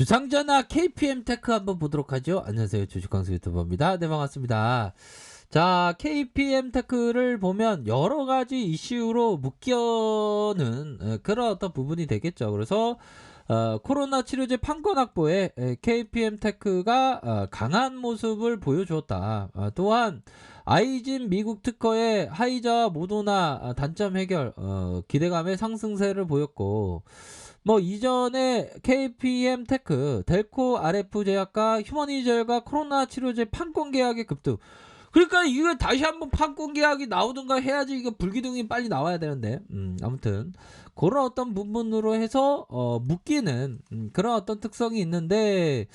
주상전화 KPM 테크 한번 보도록 하죠. 안녕하세요. 주식광수 유튜버입니다. 네, 반갑습니다. 자, KPM 테크를 보면 여러 가지 이슈로 묶여는 그런 어떤 부분이 되겠죠. 그래서 코로나 치료제 판권 확보에 KPM 테크가 강한 모습을 보여주었다. 또한 아이진 미국 특허의 하이자 모더나 단점 해결 기대감의 상승세를 보였고, 뭐 이전에 KPM 테크, 델코 RF 제약과 휴머니젤과 코로나 치료제 판권 계약의 급등. 그러니까 이거 다시 한번 판권 계약이 나오든가 해야지 이거 불기둥이 빨리 나와야 되는데. 아무튼 그런 어떤 부분으로 해서 묶이는 그런 어떤 특성이 있는데,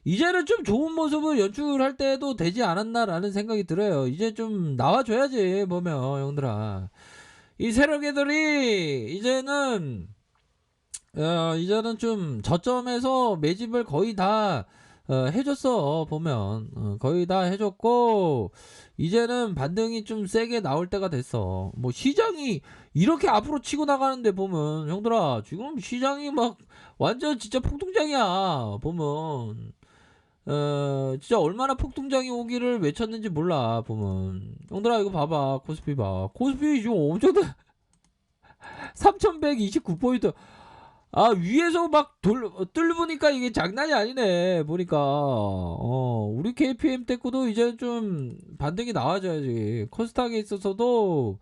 이제는 좀 좋은 모습을 연출할 때도 되지 않았나라는 생각이 들어요. 이제 좀 나와줘야지 보면 형들아. 이 세력애들이 이제는 좀 저점에서 매집을 거의 다 해줬어 보면. 거의 다 해줬고, 이제는 반등이 좀 세게 나올 때가 됐어. 뭐 시장이 이렇게 앞으로 치고 나가는데 보면 형들아, 지금 시장이 막 완전 진짜 폭등장이야 보면. 진짜 얼마나 폭등장이 오기를 외쳤는지 몰라 보면. 형들아, 이거 봐봐. 코스피 봐. 코스피 지금 엄청 3129포인트. 아, 위에서 막 뚫으니까 이게 장난이 아니네 보니까. 우리 KPM 테크도 이제 좀 반등이 나와줘야지. 코스닥에 있어서도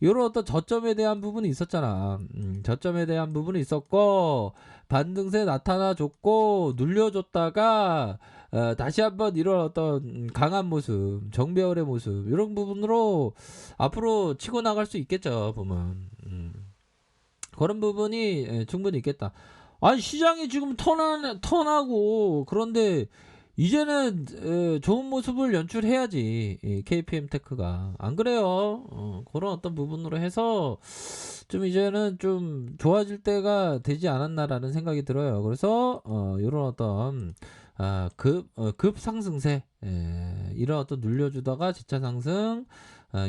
이런 어떤 저점에 대한 부분이 있었잖아. 저점에 대한 부분이 있었고, 반등세 나타나줬고 눌려줬다가 다시 한번 이런 어떤 강한 모습, 정배열의 모습, 이런 부분으로 앞으로 치고 나갈 수 있겠죠 보면. 그런 부분이 충분히 있겠다. 아니, 시장이 지금 턴하고 그런데 이제는 좋은 모습을 연출해야지 이 KPM 테크가. 안 그래요? 그런 어떤 부분으로 해서 좀 이제는 좀 좋아질 때가 되지 않았나라는 생각이 들어요. 그래서 이런 어떤 급 상승세, 이런 어떤 눌려주다가 재차 상승,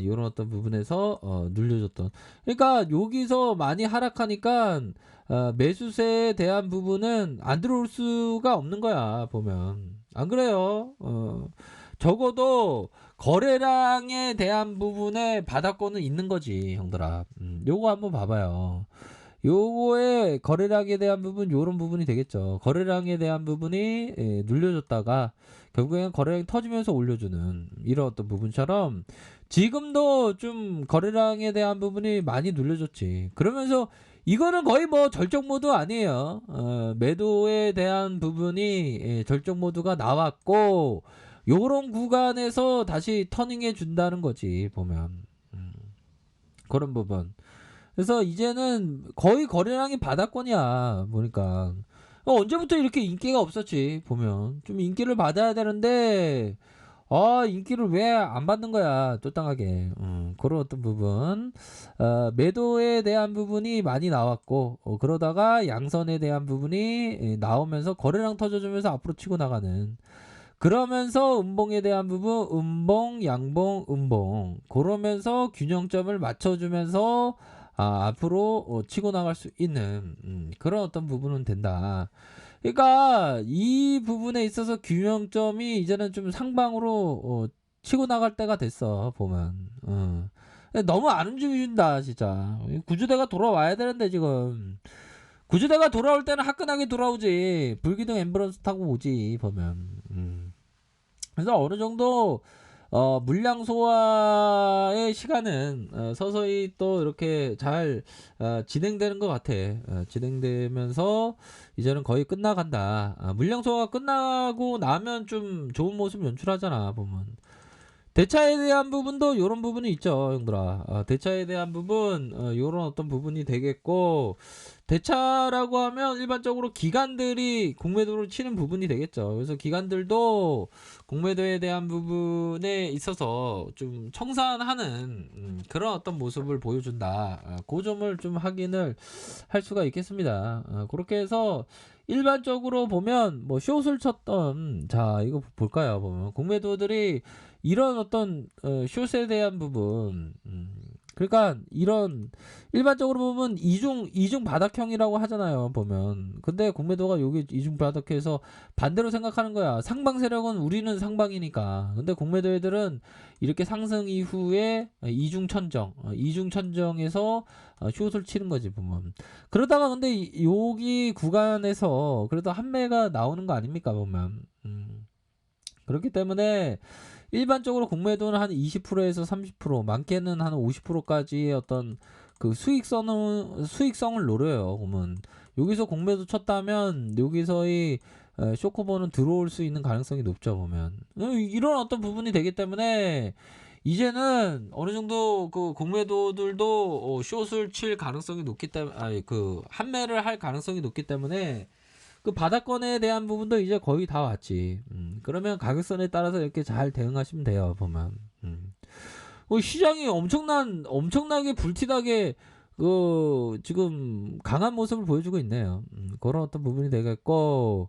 이런 어떤 부분에서 눌려줬던. 그러니까 여기서 많이 하락하니까 매수세에 대한 부분은 안 들어올 수가 없는 거야 보면. 안 그래요? 적어도 거래량에 대한 부분에 바닥권은 있는 거지 형들아. 요거 한번 봐봐요. 요거의 거래량에 대한 부분, 요런 부분이 되겠죠. 거래량에 대한 부분이 눌려줬다가 결국에는 거래량이 터지면서 올려주는 이런 어떤 부분처럼, 지금도 좀 거래량에 대한 부분이 많이 눌려줬지. 그러면서 이거는 거의 뭐 절정 모드 아니에요. 매도에 대한 부분이 절정 모드가 나왔고, 요런 구간에서 다시 터닝해 준다는 거지 보면. 그런 부분. 그래서 이제는 거의 거래량이 바닥권이야 보니까. 언제부터 이렇게 인기가 없었지 보면. 좀 인기를 받아야 되는데 인기를 왜 안 받는 거야 또 땅하게. 그런 어떤 부분, 매도에 대한 부분이 많이 나왔고, 그러다가 양선에 대한 부분이 나오면서 거래량 터져주면서 앞으로 치고 나가는, 그러면서 음봉에 대한 부분, 음봉 양봉 음봉, 그러면서 균형점을 맞춰주면서 앞으로 치고 나갈 수 있는 그런 어떤 부분은 된다. 그러니까 이 부분에 있어서 균형점이 이제는 좀 상방으로 치고 나갈 때가 됐어 보면. 너무 안 움직여준다 진짜. 구조대가 돌아와야 되는데 지금. 구조대가 돌아올 때는 화끈하게 돌아오지. 불기둥 앰뷸런스 타고 오지 보면. 그래서 어느 정도 물량 소화의 시간은 서서히 또 이렇게 잘 진행되는 것 같아. 진행되면서 이제는 거의 끝나간다. 물량 소화가 끝나고 나면 좀 좋은 모습 연출하잖아 보면. 대차에 대한 부분도 이런 부분이 있죠 형들아. 대차에 대한 부분, 이런 어떤 부분이 되겠고, 대차라고 하면 일반적으로 기관들이 공매도를 치는 부분이 되겠죠. 그래서 기관들도 공매도에 대한 부분에 있어서 좀 청산하는 그런 어떤 모습을 보여준다. 그 점을 좀 확인을 할 수가 있겠습니다. 그렇게 해서 일반적으로 보면 뭐 숏을 쳤던, 자 이거 볼까요 보면 공매도들이 이런 어떤 숏에 대한 부분, 그러니까 이런 일반적으로 보면 이중 바닥형이라고 하잖아요, 보면. 근데 공매도가 여기 이중 바닥형에서 반대로 생각하는 거야. 상방 세력은 우리는 상방이니까. 근데 공매도 애들은 이렇게 상승 이후에 이중 천정에서 숏을 치는 거지, 보면. 그러다가 근데 여기 구간에서 그래도 한매가 나오는 거 아닙니까, 보면. 그렇기 때문에 일반적으로 공매도는 한 20%에서 30%, 많게는 한 50%까지의 어떤 그 수익성을 노려요. 그러면 여기서 공매도 쳤다면 여기서의 쇼커버는 들어올 수 있는 가능성이 높죠. 보면 이런 어떤 부분이 되기 때문에 이제는 어느 정도 그 공매도들도 숏을 칠 가능성이 높기 때문에, 아니 그 한매를 할 가능성이 높기 때문에 그 바닥권에 대한 부분도 이제 거의 다 왔지. 그러면 가격선에 따라서 이렇게 잘 대응하시면 돼요, 보면. 시장이 엄청나게 불티나게 지금 강한 모습을 보여주고 있네요. 그런 어떤 부분이 되겠고,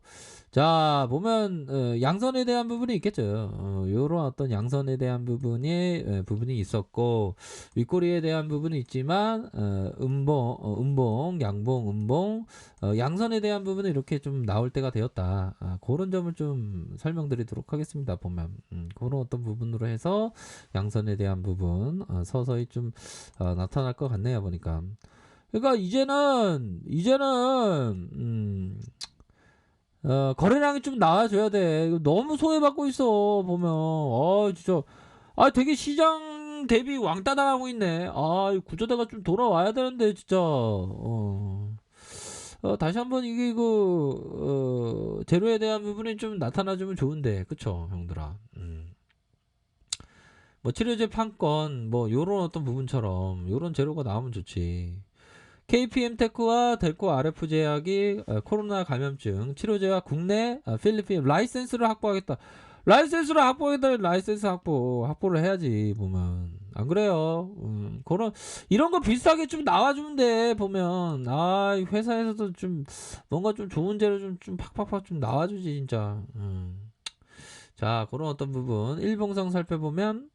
자 보면 양선에 대한 부분이 있겠죠. 요런 어떤 양선에 대한 부분이 있었고, 윗꼬리에 대한 부분이 있지만 음봉, 양봉, 음봉, 양선에 대한 부분은 이렇게 좀 나올 때가 되었다. 그런 점을 좀 설명드리도록 하겠습니다. 보면 그런 어떤 부분으로 해서 양선에 대한 부분 서서히 좀 나타날 것 같네요, 보니까. 그러니까 이제는 거래량이 좀 나와줘야 돼. 이거 너무 소외받고 있어, 보면. 진짜. 되게 시장 대비 왕따 당하고 있네. 이 구조대가 좀 돌아와야 되는데, 진짜. 다시 한번 이게 제로에 대한 부분이 좀 나타나주면 좋은데, 그쵸, 형들아. 뭐 치료제 판권, 뭐 요런 어떤 부분처럼 요런 제로가 나오면 좋지. KPM 테크와 델코 RF 제약이 코로나 감염증 치료제와 국내 필리핀 라이센스를 확보하겠다. 라이센스 확보를 해야지, 보면. 안 그래요? 이런 거 비슷하게 좀 나와주면 돼, 보면. 회사에서도 좀 뭔가 좀 좋은 제로 좀 팍팍팍 좀 나와주지, 진짜. 자, 그런 어떤 부분 일봉상 살펴보면,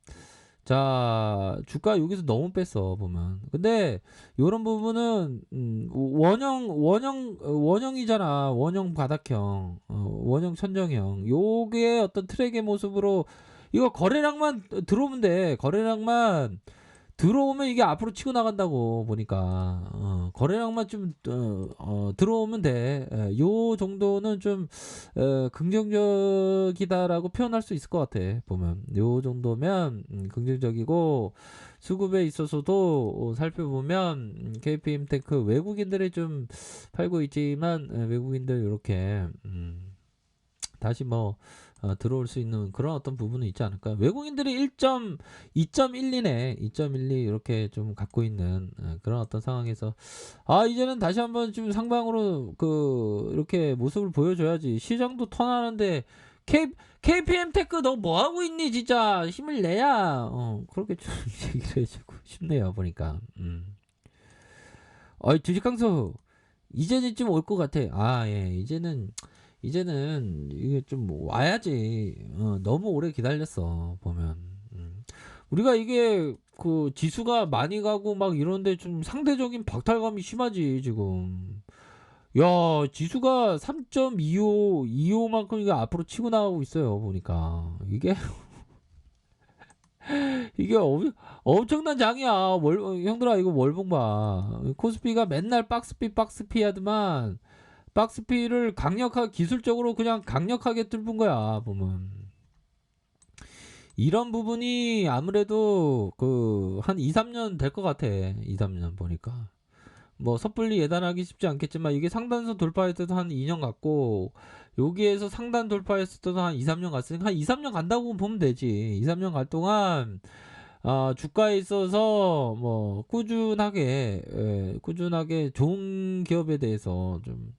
자 주가 여기서 너무 뺐어, 보면. 근데 요런 부분은 원형이잖아. 원형 바닥형, 원형 천정형. 요게 어떤 트랙의 모습으로 이거 거래량만 들어오면 돼. 거래량만 들어오면 이게 앞으로 치고 나간다고 보니까. 거래량만 좀 들어오면 돼. 요 정도는 좀 긍정적이다라고 표현할 수 있을 것 같아, 보면. 요 정도면 긍정적이고, 수급에 있어서도 살펴보면 KPM 테크 외국인들이 좀 팔고 있지만, 외국인들 이렇게 다시 뭐 들어올 수 있는 그런 어떤 부분은 있지 않을까. 외국인들이 2.12네. 2.12 이렇게 좀 갖고 있는 그런 어떤 상황에서 이제는 다시 한번 좀 상방으로 이렇게 모습을 보여줘야지. 시장도 턴하는데 KPM 테크 너 뭐 하고 있니, 진짜. 힘을 내야 그렇게 좀 얘기를 해주고 싶네요, 보니까. 주식강수 이제는 좀 올 것 같아. 예, 이제는 이게 좀 와야지. 너무 오래 기다렸어, 보면. 우리가 이게 지수가 많이 가고 막 이런데 좀 상대적인 박탈감이 심하지, 지금. 야, 지수가 3.25만큼 이게 앞으로 치고 나가고 있어요, 보니까. 이게 엄청난 장이야. 형들아, 이거 월봉 봐. 코스피가 맨날 박스피 하더만, 박스피를 기술적으로 그냥 강력하게 뚫은 거야, 보면. 이런 부분이 아무래도 한 2, 3년 될 것 같아. 2, 3년 보니까. 뭐 섣불리 예단하기 쉽지 않겠지만, 이게 상단선 돌파했을 때도 한 2년 갔고, 여기에서 상단 돌파했을 때도 한 2, 3년 갔으니까 한 2, 3년 간다고 보면 되지. 2, 3년 갈 동안 주가에 있어서 뭐 꾸준하게 좋은 기업에 대해서 좀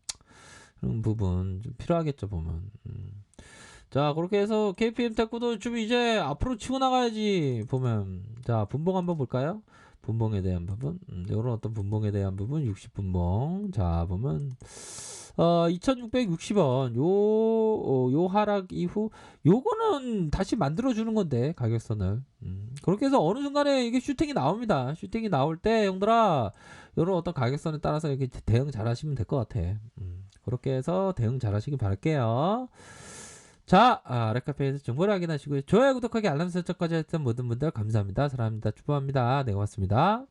그런 부분 좀 필요하겠죠, 보면. 자, 그렇게 해서 KPM 테크도 좀 이제 앞으로 치고 나가야지, 보면. 자, 분봉 한번 볼까요? 분봉에 대한 부분. 이런 어떤 분봉에 대한 부분, 60분봉. 자, 보면 2,660원 요 하락 이후 요거는 다시 만들어 주는 건데 가격선을. 그렇게 해서 어느 순간에 이게 슈팅이 나옵니다. 슈팅이 나올 때 형들아 요런 어떤 가격선에 따라서 이렇게 대응 잘 하시면 될 것 같아. 그렇게 해서 대응 잘 하시길 바랄게요. 자, 렉카페에서 정보를 확인하시고요. 좋아요, 구독하기, 알람 설정까지 했던 모든 분들 감사합니다. 사랑합니다. 축복합니다. 네, 고맙습니다.